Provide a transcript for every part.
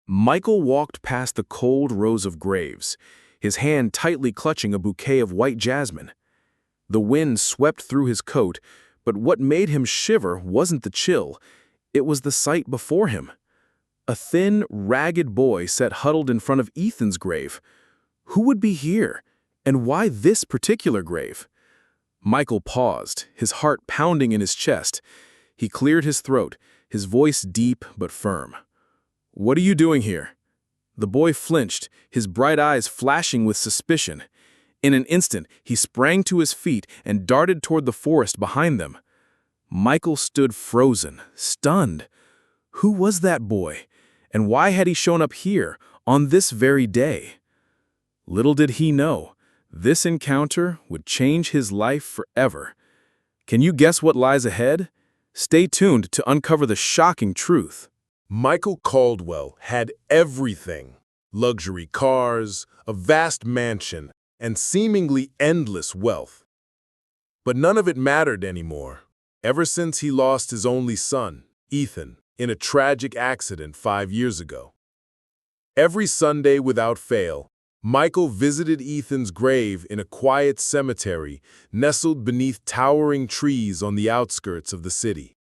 Michael walked past the cold rows of graves, his hand tightly clutching a bouquet of white jasmine. The wind swept through his coat, but what made him shiver wasn't the chill, it was the sight before him. A thin, ragged boy sat huddled in front of Ethan's grave. Who would be here, and why this particular grave? Michael paused, his heart pounding in his chest. He cleared his throat, his voice deep but firm. "What are you doing here?" The boy flinched, his bright eyes flashing with suspicion. In an instant, he sprang to his feet and darted toward the forest behind them. Michael stood frozen, stunned. Who was that boy? And why had he shown up here, on this very day? Little did he know, this encounter would change his life forever. Can you guess what lies ahead? Stay tuned to uncover the shocking truth. Michael Caldwell had everything: luxury cars, a vast mansion, and seemingly endless wealth. But none of it mattered anymore, ever since he lost his only son, Ethan, in a tragic accident 5 years ago. Every Sunday without fail, Michael visited Ethan's grave in a quiet cemetery nestled beneath towering trees on the outskirts of the city.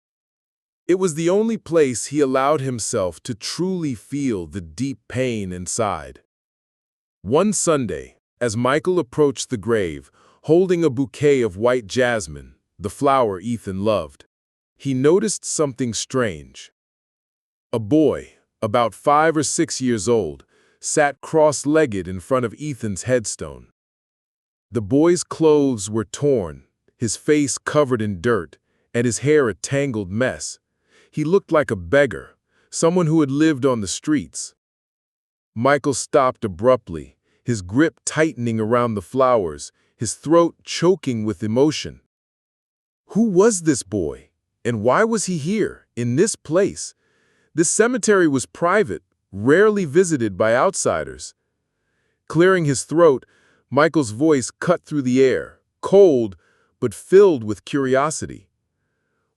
It was the only place he allowed himself to truly feel the deep pain inside. One Sunday, as Michael approached the grave, holding a bouquet of white jasmine, the flower Ethan loved, he noticed something strange. A boy, about 5 or 6 years old, sat cross-legged in front of Ethan's headstone. The boy's clothes were torn, his face covered in dirt, and his hair a tangled mess. He looked like a beggar, someone who had lived on the streets. Michael stopped abruptly, his grip tightening around the flowers, his throat choking with emotion. Who was this boy, and why was he here, in this place? This cemetery was private, rarely visited by outsiders. Clearing his throat, Michael's voice cut through the air, cold but filled with curiosity.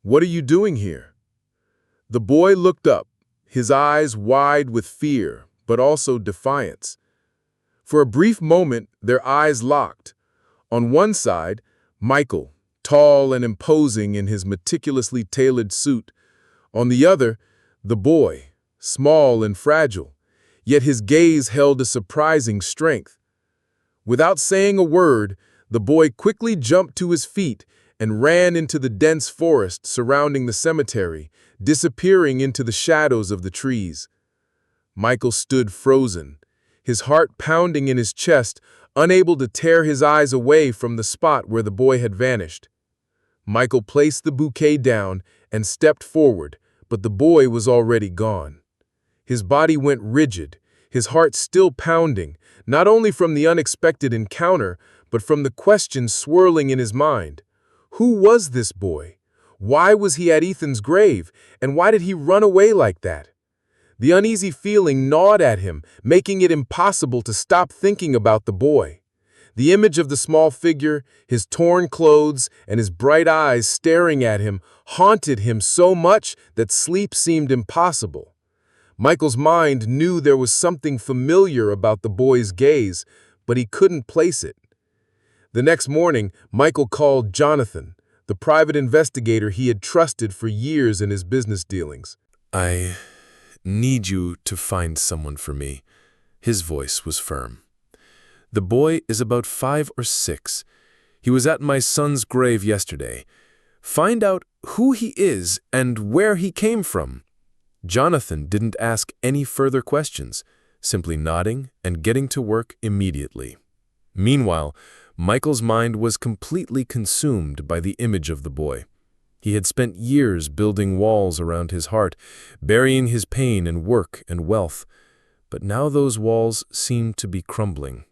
"What are you doing here?" The boy looked up, his eyes wide with fear, but also defiance. For a brief moment, their eyes locked. On one side, Michael, tall and imposing in his meticulously tailored suit. On the other, the boy, small and fragile, yet his gaze held a surprising strength. Without saying a word, the boy quickly jumped to his feet and ran into the dense forest surrounding the cemetery, disappearing into the shadows of the trees. Michael stood frozen, his heart pounding in his chest, unable to tear his eyes away from the spot where the boy had vanished. Michael placed the bouquet down and stepped forward, but the boy was already gone. His body went rigid, his heart still pounding, not only from the unexpected encounter, but from the question swirling in his mind. Who was this boy? Why was he at Ethan's grave, and why did he run away like that? The uneasy feeling gnawed at him, making it impossible to stop thinking about the boy. The image of the small figure, his torn clothes, and his bright eyes staring at him haunted him so much that sleep seemed impossible. Michael's mind knew there was something familiar about the boy's gaze, but he couldn't place it. The next morning, Michael called Jonathan, the private investigator he had trusted for years in his business dealings. "I need you to find someone for me." His voice was firm. "The boy is about 5 or 6. He was at my son's grave yesterday. Find out who he is and where he came from." Jonathan didn't ask any further questions, simply nodding and getting to work immediately. Meanwhile, Michael's mind was completely consumed by the image of the boy. He had spent years building walls around his heart, burying his pain in work and wealth. But now those walls seemed to be crumbling.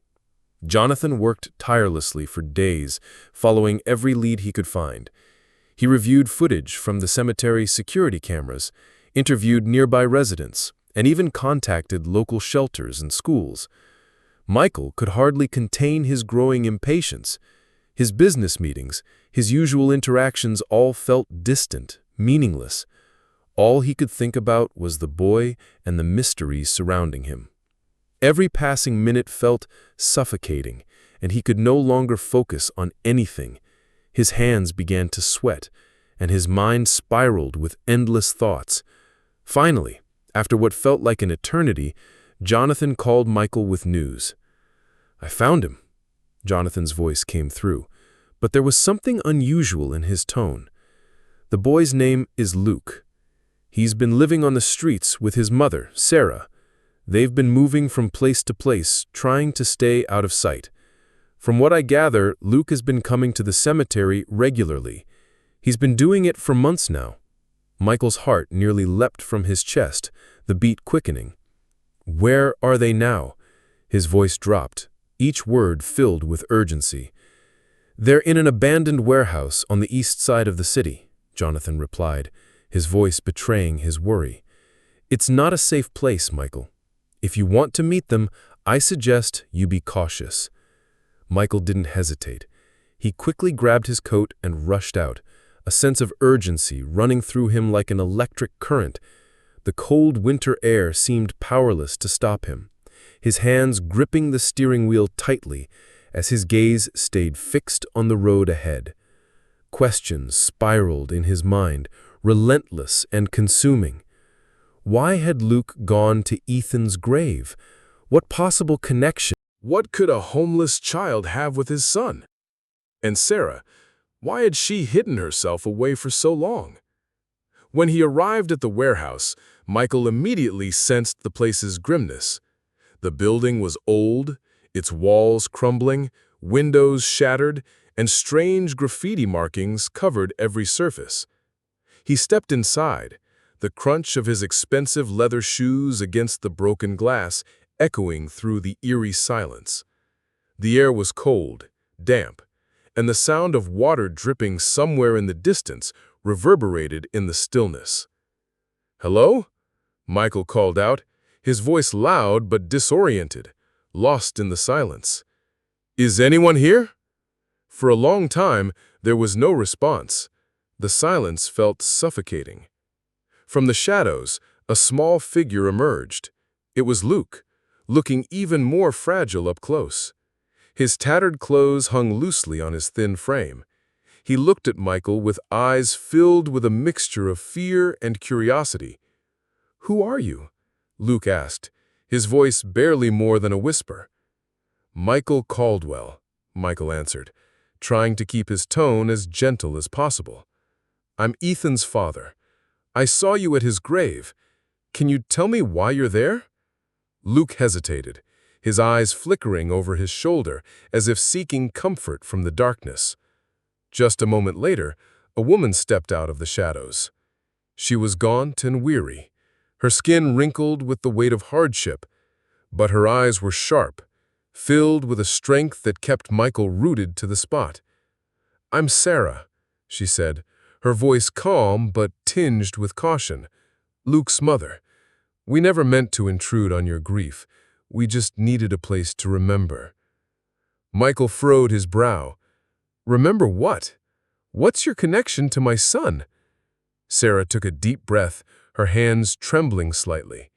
Jonathan worked tirelessly for days, following every lead he could find. He reviewed footage from the cemetery's security cameras, interviewed nearby residents, and even contacted local shelters and schools. Michael could hardly contain his growing impatience. His business meetings, his usual interactions all felt distant, meaningless. All he could think about was the boy and the mysteries surrounding him. Every passing minute felt suffocating, and he could no longer focus on anything. His hands began to sweat, and his mind spiraled with endless thoughts. Finally, after what felt like an eternity, Jonathan called Michael with news. "I found him," Jonathan's voice came through, but there was something unusual in his tone. "The boy's name is Luke. He's been living on the streets with his mother, Sarah. They've been moving from place to place, trying to stay out of sight. From what I gather, Luke has been coming to the cemetery regularly. He's been doing it for months now." Michael's heart nearly leapt from his chest, the beat quickening. "Where are they now?" His voice dropped, each word filled with urgency. "They're in an abandoned warehouse on the east side of the city," Jonathan replied, his voice betraying his worry. "It's not a safe place, Michael. If you want to meet them, I suggest you be cautious." Michael didn't hesitate. He quickly grabbed his coat and rushed out, a sense of urgency running through him like an electric current. The cold winter air seemed powerless to stop him, his hands gripping the steering wheel tightly as his gaze stayed fixed on the road ahead. Questions spiraled in his mind, relentless and consuming. Why had Luke gone to Ethan's grave? What possible connection? What could a homeless child have with his son? And Sarah, why had she hidden herself away for so long? When he arrived at the warehouse, Michael immediately sensed the place's grimness. The building was old, its walls crumbling, windows shattered, and strange graffiti markings covered every surface. He stepped inside, the crunch of his expensive leather shoes against the broken glass echoing through the eerie silence. The air was cold, damp, and the sound of water dripping somewhere in the distance reverberated in the stillness. "Hello?" Michael called out, his voice loud but disoriented, lost in the silence. "Is anyone here?" For a long time, there was no response. The silence felt suffocating. From the shadows, a small figure emerged. It was Luke, looking even more fragile up close. His tattered clothes hung loosely on his thin frame. He looked at Michael with eyes filled with a mixture of fear and curiosity. "Who are you?" Luke asked, his voice barely more than a whisper. "Michael Caldwell," Michael answered, trying to keep his tone as gentle as possible. "I'm Ethan's father. I saw you at his grave. Can you tell me why you're there?" Luke hesitated, his eyes flickering over his shoulder as if seeking comfort from the darkness. Just a moment later, a woman stepped out of the shadows. She was gaunt and weary, her skin wrinkled with the weight of hardship, but her eyes were sharp, filled with a strength that kept Michael rooted to the spot. "I'm Sarah," she said, her voice calm but tinged with caution. "Luke's mother. We never meant to intrude on your grief. We just needed a place to remember." Michael furrowed his brow. "Remember what? What's your connection to my son?" Sarah took a deep breath, her hands trembling slightly.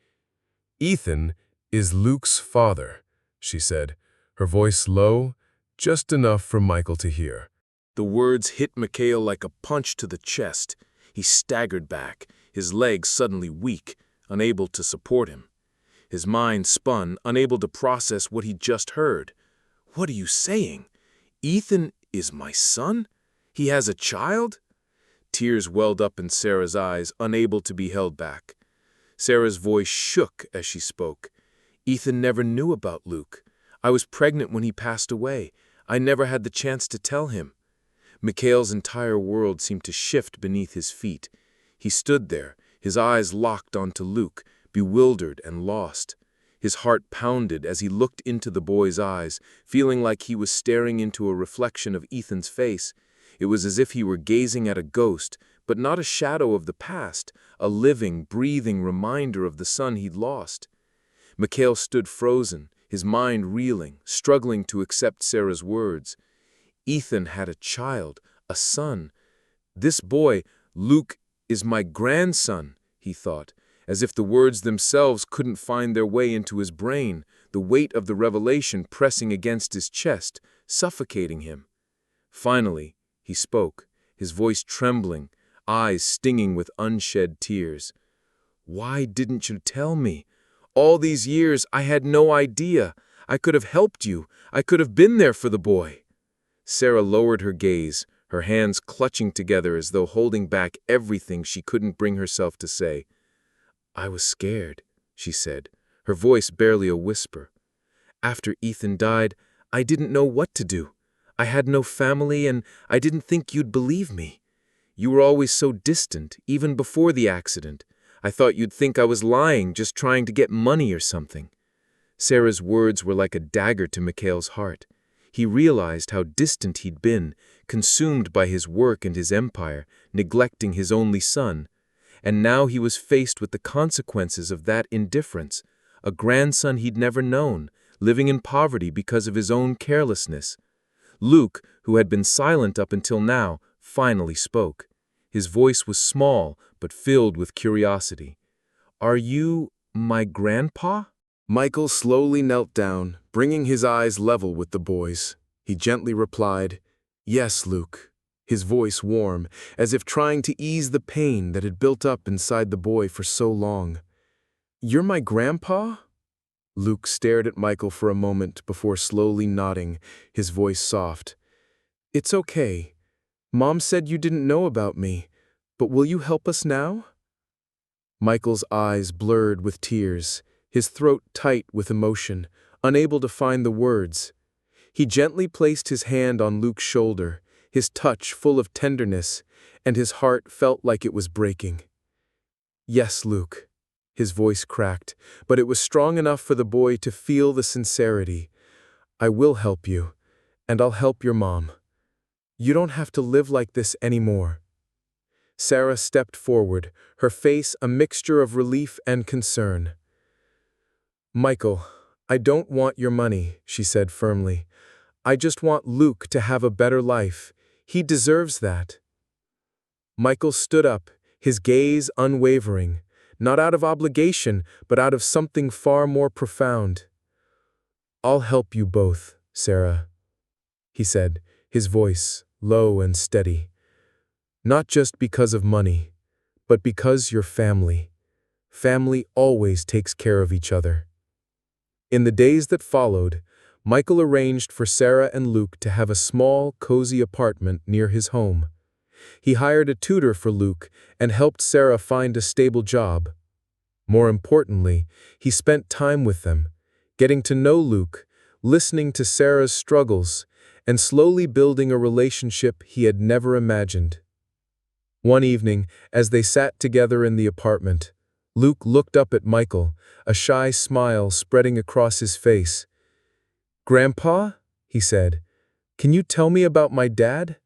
"Ethan is Luke's father," she said, her voice low, just enough for Michael to hear. The words hit Mikhail like a punch to the chest. He staggered back, his legs suddenly weak, unable to support him. His mind spun, unable to process what he'd just heard. "What are you saying? Ethan is my son? He has a child?" Tears welled up in Sarah's eyes, unable to be held back. Sarah's voice shook as she spoke. "Ethan never knew about Luke. I was pregnant when he passed away. I never had the chance to tell him." Mikhail's entire world seemed to shift beneath his feet. He stood there, his eyes locked onto Luke, bewildered and lost. His heart pounded as he looked into the boy's eyes, feeling like he was staring into a reflection of Ethan's face. It was as if he were gazing at a ghost, but not a shadow of the past, a living, breathing reminder of the son he'd lost. Mikhail stood frozen, his mind reeling, struggling to accept Sarah's words. Ethan had a child, a son. "This boy, Luke, is my grandson," he thought, as if the words themselves couldn't find their way into his brain, the weight of the revelation pressing against his chest, suffocating him. Finally, he spoke, his voice trembling, eyes stinging with unshed tears. "Why didn't you tell me? All these years I had no idea. I could have helped you. I could have been there for the boy." Sarah lowered her gaze, her hands clutching together as though holding back everything she couldn't bring herself to say. "I was scared," she said, her voice barely a whisper. "After Ethan died, I didn't know what to do. I had no family, and I didn't think you'd believe me. You were always so distant, even before the accident. I thought you'd think I was lying, just trying to get money or something." Sarah's words were like a dagger to Mikhail's heart. He realized how distant he'd been, consumed by his work and his empire, neglecting his only son. And now he was faced with the consequences of that indifference, a grandson he'd never known, living in poverty because of his own carelessness. Luke, who had been silent up until now, finally spoke. His voice was small, but filled with curiosity. "Are you my grandpa?" Michael slowly knelt down, bringing his eyes level with the boy's. He gently replied, "Yes, Luke," his voice warm, as if trying to ease the pain that had built up inside the boy for so long. "You're my grandpa?" Luke stared at Michael for a moment before slowly nodding, his voice soft. "It's okay. Mom said you didn't know about me, but will you help us now?" Michael's eyes blurred with tears, his throat tight with emotion, unable to find the words. He gently placed his hand on Luke's shoulder, his touch full of tenderness, and his heart felt like it was breaking. "Yes, Luke." His voice cracked, but it was strong enough for the boy to feel the sincerity. "I will help you, and I'll help your mom. You don't have to live like this anymore." Sarah stepped forward, her face a mixture of relief and concern. "Michael, I don't want your money," she said firmly. "I just want Luke to have a better life. He deserves that." Michael stood up, his gaze unwavering, not out of obligation, but out of something far more profound. "I'll help you both, Sarah," he said, his voice low and steady. "Not just because of money, but because you're family. Family always takes care of each other." In the days that followed, Michael arranged for Sarah and Luke to have a small, cozy apartment near his home. He hired a tutor for Luke and helped Sarah find a stable job. More importantly, he spent time with them, getting to know Luke, listening to Sarah's struggles, and slowly building a relationship he had never imagined. One evening, as they sat together in the apartment, Luke looked up at Michael, a shy smile spreading across his face. "Grandpa," he said, "can you tell me about my dad?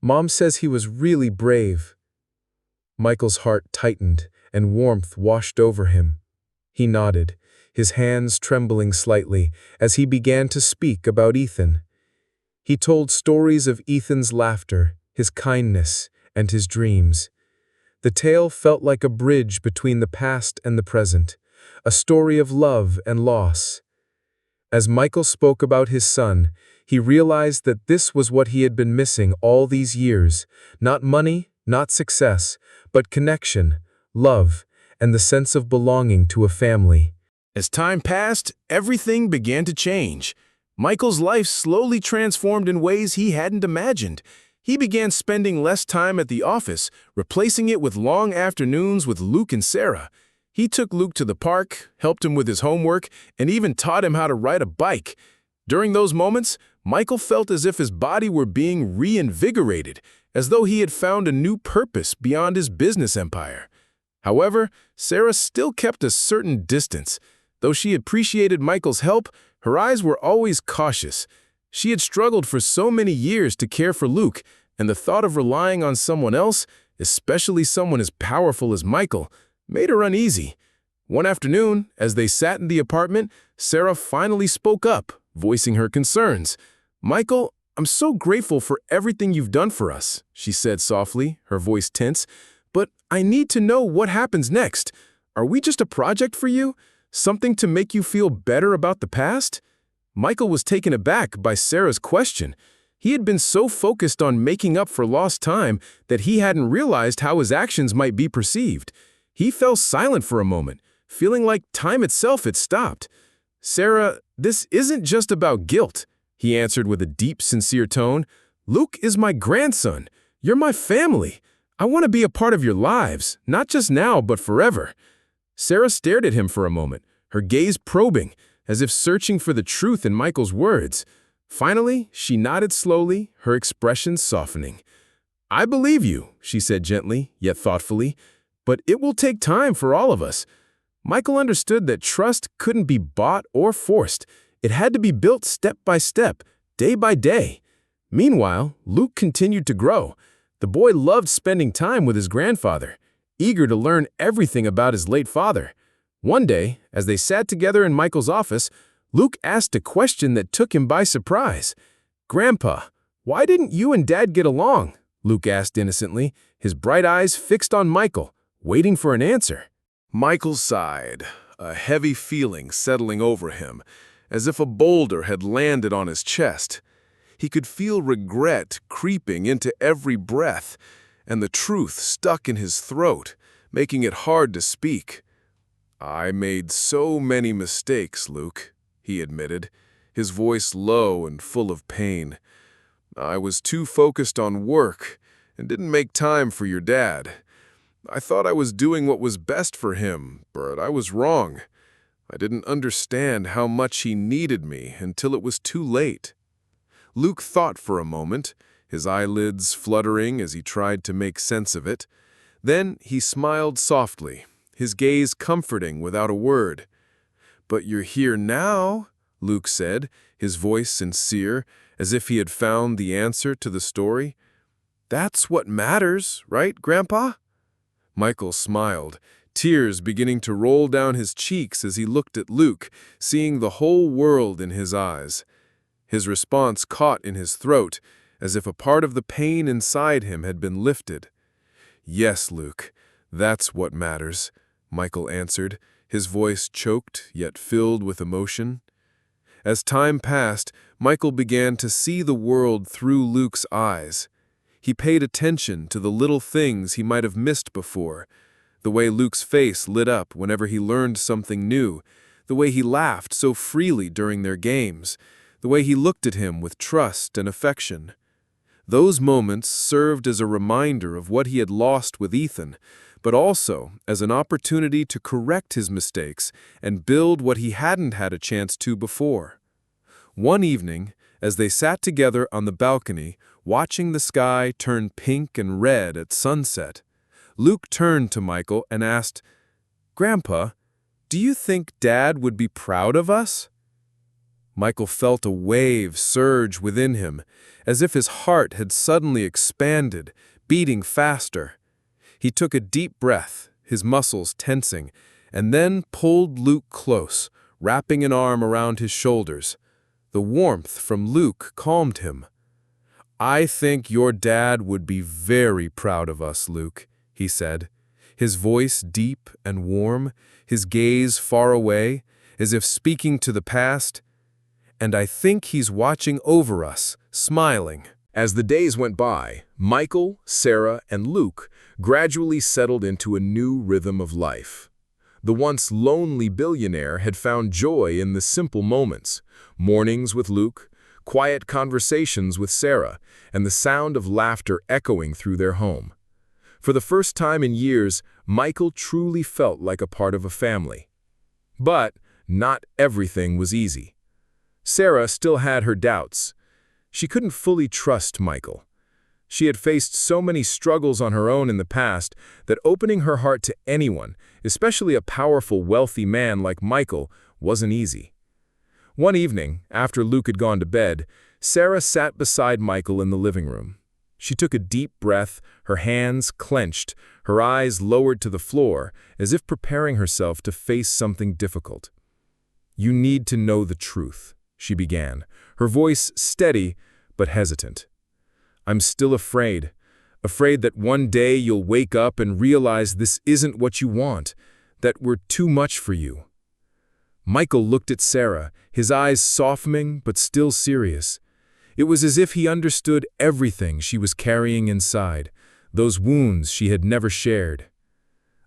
Mom says he was really brave." Michael's heart tightened, and warmth washed over him. He nodded, his hands trembling slightly, as he began to speak about Ethan. He told stories of Ethan's laughter, his kindness, and his dreams. The tale felt like a bridge between the past and the present, a story of love and loss. As Michael spoke about his son, he realized that this was what he had been missing all these years, not money, not success, but connection, love, and the sense of belonging to a family. As time passed, everything began to change. Michael's life slowly transformed in ways he hadn't imagined. He began spending less time at the office, replacing it with long afternoons with Luke and Sarah. He took Luke to the park, helped him with his homework, and even taught him how to ride a bike. During those moments, Michael felt as if his body were being reinvigorated, as though he had found a new purpose beyond his business empire. However, Sarah still kept a certain distance. Though she appreciated Michael's help, her eyes were always cautious. She had struggled for so many years to care for Luke, and the thought of relying on someone else, especially someone as powerful as Michael, made her uneasy. One afternoon, as they sat in the apartment, Sarah finally spoke up, voicing her concerns. "Michael, I'm so grateful for everything you've done for us," she said softly, her voice tense, "but I need to know what happens next. Are we just a project for you? Something to make you feel better about the past?" Michael was taken aback by Sarah's question. He had been so focused on making up for lost time that he hadn't realized how his actions might be perceived. He fell silent for a moment, feeling like time itself had stopped. "Sarah, this isn't just about guilt," he answered with a deep, sincere tone. "Luke is my grandson. You're my family. I want to be a part of your lives, not just now, but forever." Sarah stared at him for a moment, her gaze probing, as if searching for the truth in Michael's words. Finally, she nodded slowly, her expression softening. "I believe you," she said gently, yet thoughtfully, "but it will take time for all of us." Michael understood that trust couldn't be bought or forced. It had to be built step by step, day by day. Meanwhile, Luke continued to grow. The boy loved spending time with his grandfather, eager to learn everything about his late father. One day, as they sat together in Michael's office, Luke asked a question that took him by surprise. "Grandpa, why didn't you and Dad get along?" Luke asked innocently, his bright eyes fixed on Michael, waiting for an answer. Michael sighed, a heavy feeling settling over him, as if a boulder had landed on his chest. He could feel regret creeping into every breath, and the truth stuck in his throat, making it hard to speak. "I made so many mistakes, Luke," he admitted, his voice low and full of pain. "I was too focused on work and didn't make time for your dad. I thought I was doing what was best for him, but I was wrong. I didn't understand how much he needed me until it was too late." Luke thought for a moment, his eyelids fluttering as he tried to make sense of it. Then he smiled softly, his gaze comforting without a word. "But you're here now," Luke said, his voice sincere, as if he had found the answer to the story. "That's what matters, right, Grandpa?" Michael smiled, tears beginning to roll down his cheeks as he looked at Luke, seeing the whole world in his eyes. His response caught in his throat, as if a part of the pain inside him had been lifted. "Yes, Luke, that's what matters," Michael answered, his voice choked yet filled with emotion. As time passed, Michael began to see the world through Luke's eyes. He paid attention to the little things he might have missed before, the way Luke's face lit up whenever he learned something new, the way he laughed so freely during their games, the way he looked at him with trust and affection. Those moments served as a reminder of what he had lost with Ethan, but also as an opportunity to correct his mistakes and build what he hadn't had a chance to before. One evening, as they sat together on the balcony, watching the sky turn pink and red at sunset, Luke turned to Michael and asked, "Grandpa, do you think Dad would be proud of us?" Michael felt a wave surge within him, as if his heart had suddenly expanded, beating faster. He took a deep breath, his muscles tensing, and then pulled Luke close, wrapping an arm around his shoulders. The warmth from Luke calmed him. "I think your dad would be very proud of us, Luke," he said, his voice deep and warm, his gaze far away, as if speaking to the past. "And I think he's watching over us, smiling." As the days went by, Michael, Sarah, and Luke gradually settled into a new rhythm of life. The once lonely billionaire had found joy in the simple moments, mornings with Luke, quiet conversations with Sarah, and the sound of laughter echoing through their home. For the first time in years, Michael truly felt like a part of a family. But not everything was easy. Sarah still had her doubts. She couldn't fully trust Michael. She had faced so many struggles on her own in the past that opening her heart to anyone, especially a powerful, wealthy man like Michael, wasn't easy. One evening, after Luke had gone to bed, Sarah sat beside Michael in the living room. She took a deep breath, her hands clenched, her eyes lowered to the floor, as if preparing herself to face something difficult. "You need to know the truth," she began, her voice steady but hesitant. "I'm still afraid afraid that one day you'll wake up and realize this isn't what you want, that we're too much for you. Michael looked at Sarah, his eyes softening but still serious. It was as if he understood everything she was carrying inside, those wounds she had never shared.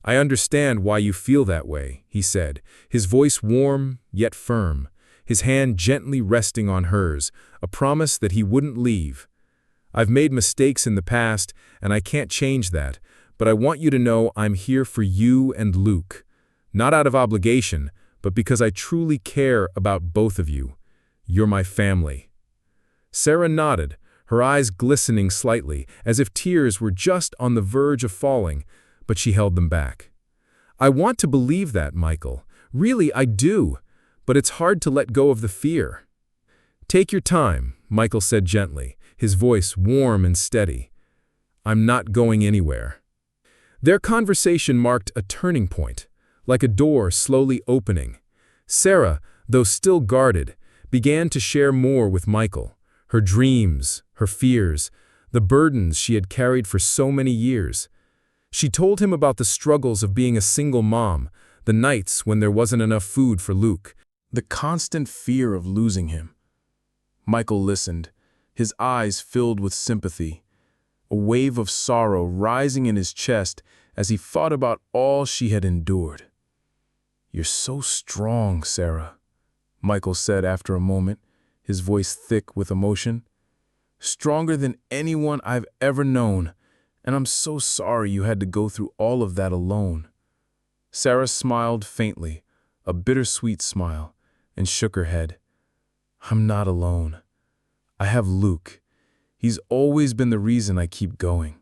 "I understand why you feel that way," he said, his voice warm yet firm, his hand gently resting on hers, a promise that he wouldn't leave. "I've made mistakes in the past, and I can't change that, but I want you to know I'm here for you and Luke. Not out of obligation, but because I truly care about both of you. You're my family." Sarah nodded, her eyes glistening slightly, as if tears were just on the verge of falling, but she held them back. "I want to believe that, Michael. Really, I do. But it's hard to let go of the fear." "Take your time," Michael said gently, his voice warm and steady. "I'm not going anywhere." Their conversation marked a turning point, like a door slowly opening. Sarah, though still guarded, began to share more with Michael, her dreams, her fears, the burdens she had carried for so many years. She told him about the struggles of being a single mom, the nights when there wasn't enough food for Luke, the constant fear of losing him. Michael listened, his eyes filled with sympathy, a wave of sorrow rising in his chest as he thought about all she had endured. "You're so strong, Sarah," Michael said after a moment, his voice thick with emotion. "Stronger than anyone I've ever known, and I'm so sorry you had to go through all of that alone." Sarah smiled faintly, a bittersweet smile, and shook her head. "I'm not alone. I have Luke. He's always been the reason I keep going."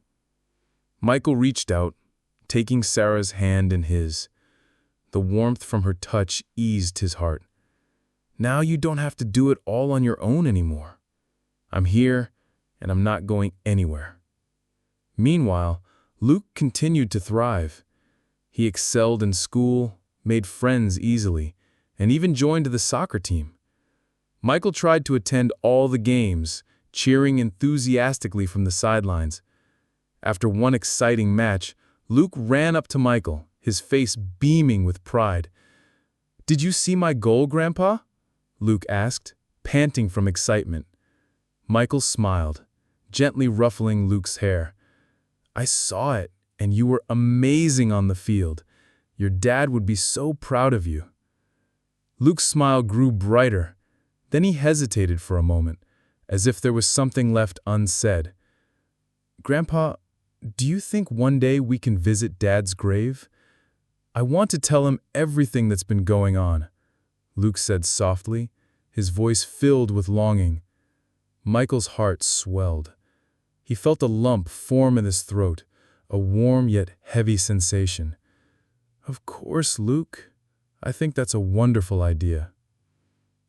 Michael reached out, taking Sarah's hand in his. The warmth from her touch eased his heart. "Now you don't have to do it all on your own anymore. I'm here, and I'm not going anywhere." Meanwhile, Luke continued to thrive. He excelled in school, made friends easily, and even joined the soccer team. Michael tried to attend all the games, cheering enthusiastically from the sidelines. After one exciting match, Luke ran up to Michael, his face beaming with pride. "Did you see my goal, Grandpa?" Luke asked, panting from excitement. Michael smiled, gently ruffling Luke's hair. "I saw it, and you were amazing on the field. Your dad would be so proud of you." Luke's smile grew brighter. Then he hesitated for a moment, as if there was something left unsaid. "Grandpa, do you think one day we can visit Dad's grave? I want to tell him everything that's been going on," Luke said softly, his voice filled with longing. Michael's heart swelled. He felt a lump form in his throat, a warm yet heavy sensation. "Of course, Luke. I think that's a wonderful idea."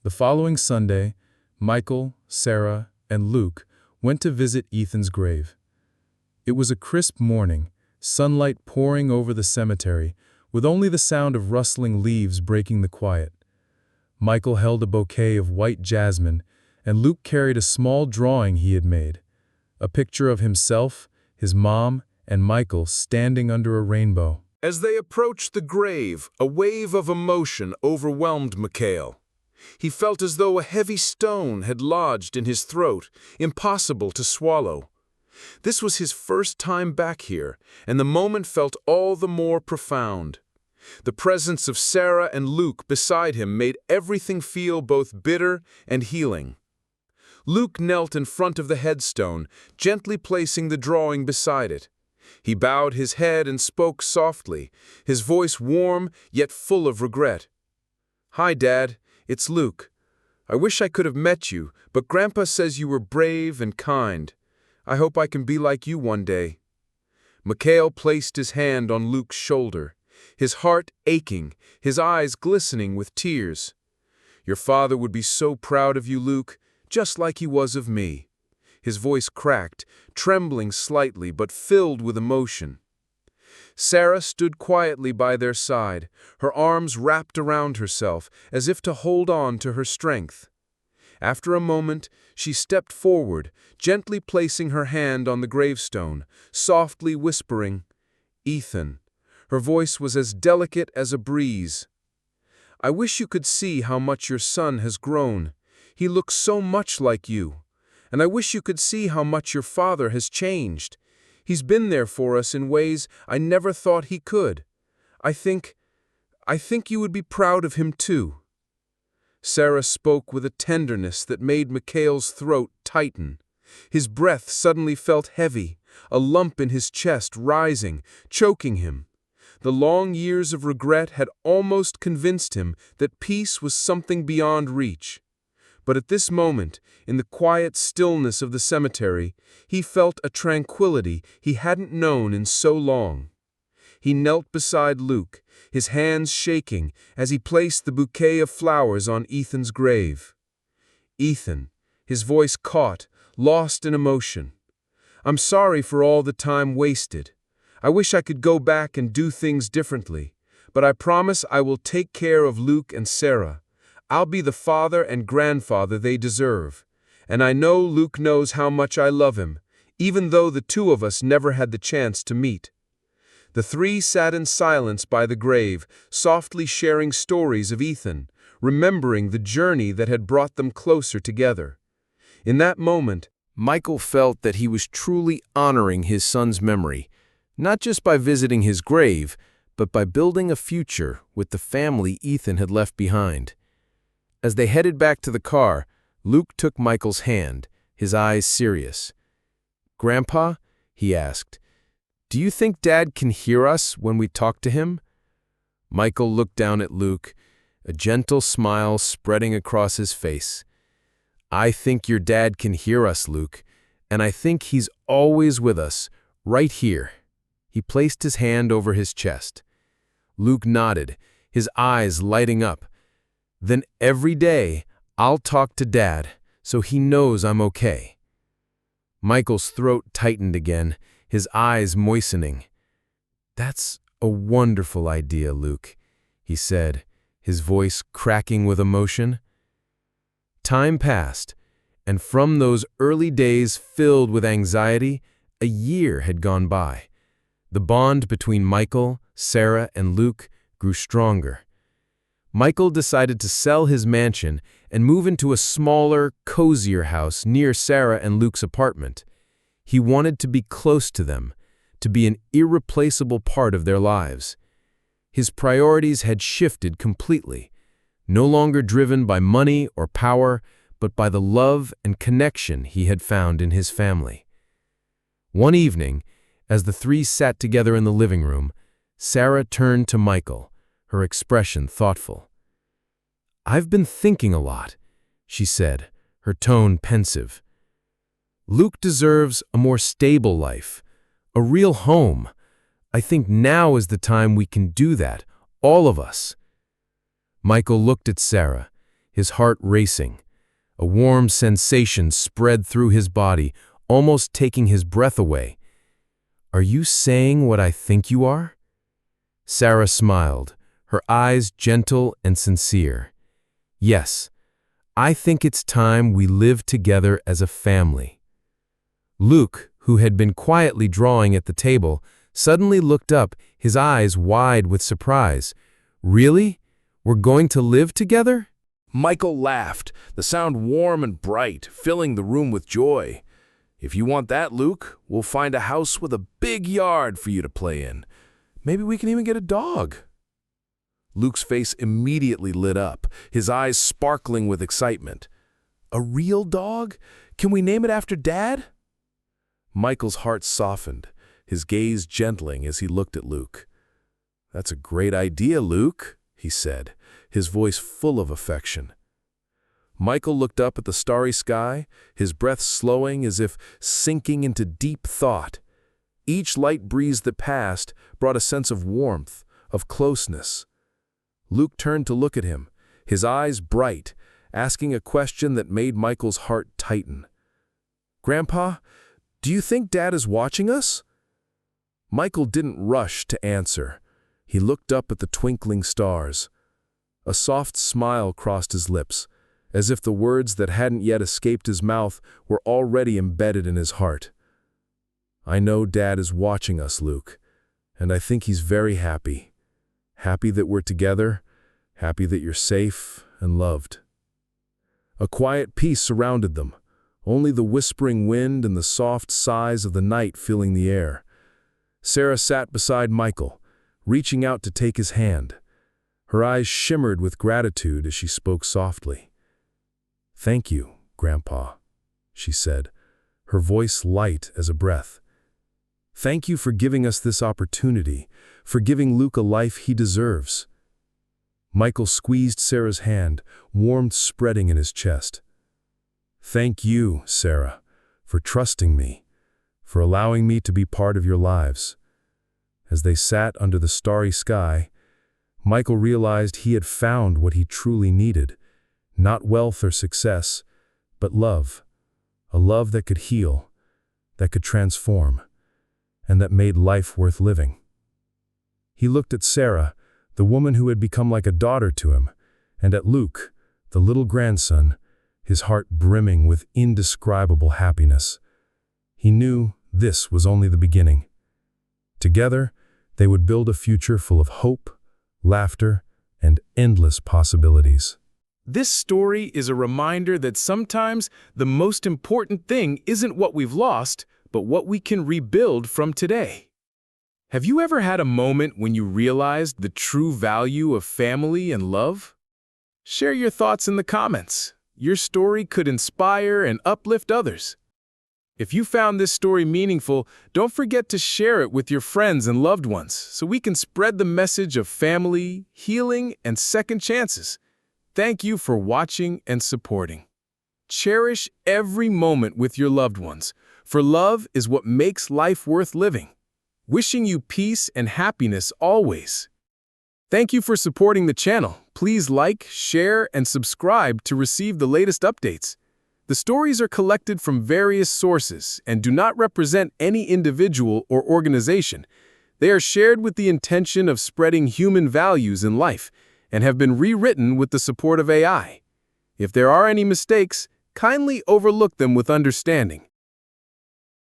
The following Sunday, Michael, Sarah, and Luke went to visit Ethan's grave. It was a crisp morning, sunlight pouring over the cemetery, with only the sound of rustling leaves breaking the quiet. Michael held a bouquet of white jasmine, and Luke carried a small drawing he had made, a picture of himself, his mom, and Michael standing under a rainbow. As they approached the grave, a wave of emotion overwhelmed Mikhail. He felt as though a heavy stone had lodged in his throat, impossible to swallow. This was his first time back here, and the moment felt all the more profound. The presence of Sarah and Luke beside him made everything feel both bitter and healing. Luke knelt in front of the headstone, gently placing the drawing beside it. He bowed his head and spoke softly, his voice warm yet full of regret. "Hi, Dad. It's Luke. I wish I could have met you, but Grandpa says you were brave and kind. I hope I can be like you one day." Mikhail placed his hand on Luke's shoulder, his heart aching, his eyes glistening with tears. "Your father would be so proud of you, Luke, just like he was of me." His voice cracked, trembling slightly but filled with emotion. Sarah stood quietly by their side, her arms wrapped around herself, as if to hold on to her strength. After a moment, she stepped forward, gently placing her hand on the gravestone, softly whispering, "Ethan." Her voice was as delicate as a breeze. "I wish you could see how much your son has grown. He looks so much like you. And I wish you could see how much your father has changed. He's been there for us in ways I never thought he could. I think you would be proud of him too." Sarah spoke with a tenderness that made Mikhail's throat tighten. His breath suddenly felt heavy, a lump in his chest rising, choking him. The long years of regret had almost convinced him that peace was something beyond reach. But at this moment, in the quiet stillness of the cemetery, he felt a tranquility he hadn't known in so long. He knelt beside Luke, his hands shaking as he placed the bouquet of flowers on Ethan's grave. "Ethan," his voice caught, lost in emotion. "I'm sorry for all the time wasted. I wish I could go back and do things differently, but I promise I will take care of Luke and Sarah. I'll be the father and grandfather they deserve. And I know Luke knows how much I love him, even though the two of us never had the chance to meet." The three sat in silence by the grave, softly sharing stories of Ethan, remembering the journey that had brought them closer together. In that moment, Michael felt that he was truly honoring his son's memory, not just by visiting his grave, but by building a future with the family Ethan had left behind. As they headed back to the car, Luke took Michael's hand, his eyes serious. "Grandpa," he asked, "do you think Dad can hear us when we talk to him?" Michael looked down at Luke, a gentle smile spreading across his face. "I think your dad can hear us, Luke, and I think he's always with us, right here." He placed his hand over his chest. Luke nodded, his eyes lighting up. "Then every day, I'll talk to Dad, so he knows I'm okay." Michael's throat tightened again, his eyes moistening. "That's a wonderful idea, Luke," he said, his voice cracking with emotion. Time passed, and from those early days filled with anxiety, a year had gone by. The bond between Michael, Sarah, and Luke grew stronger. Michael decided to sell his mansion and move into a smaller, cozier house near Sarah and Luke's apartment. He wanted to be close to them, to be an irreplaceable part of their lives. His priorities had shifted completely, no longer driven by money or power, but by the love and connection he had found in his family. One evening, as the three sat together in the living room, Sarah turned to Michael, her expression thoughtful. "I've been thinking a lot," she said, her tone pensive. "Luke deserves a more stable life, a real home. I think now is the time we can do that, all of us." Michael looked at Sarah, his heart racing. A warm sensation spread through his body, almost taking his breath away. "Are you saying what I think you are?" Sarah smiled, her eyes gentle and sincere. "Yes, I think it's time we live together as a family." Luke, who had been quietly drawing at the table, suddenly looked up, his eyes wide with surprise. "Really? We're going to live together?" Michael laughed, the sound warm and bright, filling the room with joy. "If you want that, Luke, we'll find a house with a big yard for you to play in. Maybe we can even get a dog." Luke's face immediately lit up, his eyes sparkling with excitement. "A real dog? Can we name it after Dad?" Michael's heart softened, his gaze gentling as he looked at Luke. "That's a great idea, Luke," he said, his voice full of affection. Michael looked up at the starry sky, his breath slowing as if sinking into deep thought. Each light breeze that passed brought a sense of warmth, of closeness. Luke turned to look at him, his eyes bright, asking a question that made Michael's heart tighten. "Grandpa, do you think Dad is watching us?" Michael didn't rush to answer. He looked up at the twinkling stars. A soft smile crossed his lips, as if the words that hadn't yet escaped his mouth were already embedded in his heart. "I know Dad is watching us, Luke, and I think he's very happy. Happy that we're together, happy that you're safe and loved." A quiet peace surrounded them, only the whispering wind and the soft sighs of the night filling the air. Sarah sat beside Michael, reaching out to take his hand. Her eyes shimmered with gratitude as she spoke softly. "Thank you, Grandpa," she said, her voice light as a breath. "Thank you for giving us this opportunity, for giving Luke a life he deserves." Michael squeezed Sarah's hand, warmth spreading in his chest. "Thank you, Sarah, for trusting me, for allowing me to be part of your lives." As they sat under the starry sky, Michael realized he had found what he truly needed, not wealth or success, but love. A love that could heal, that could transform, and that made life worth living. He looked at Sarah, the woman who had become like a daughter to him, and at Luke, the little grandson, his heart brimming with indescribable happiness. He knew this was only the beginning. Together, they would build a future full of hope, laughter, and endless possibilities. This story is a reminder that sometimes the most important thing isn't what we've lost, but what we can rebuild from today. Have you ever had a moment when you realized the true value of family and love? Share your thoughts in the comments. Your story could inspire and uplift others. If you found this story meaningful, don't forget to share it with your friends and loved ones so we can spread the message of family, healing, and second chances. Thank you for watching and supporting. Cherish every moment with your loved ones, for love is what makes life worth living. Wishing you peace and happiness always. Thank you for supporting the channel. Please like, share, and subscribe to receive the latest updates. The stories are collected from various sources and do not represent any individual or organization. They are shared with the intention of spreading human values in life and have been rewritten with the support of AI. If there are any mistakes, kindly overlook them with understanding.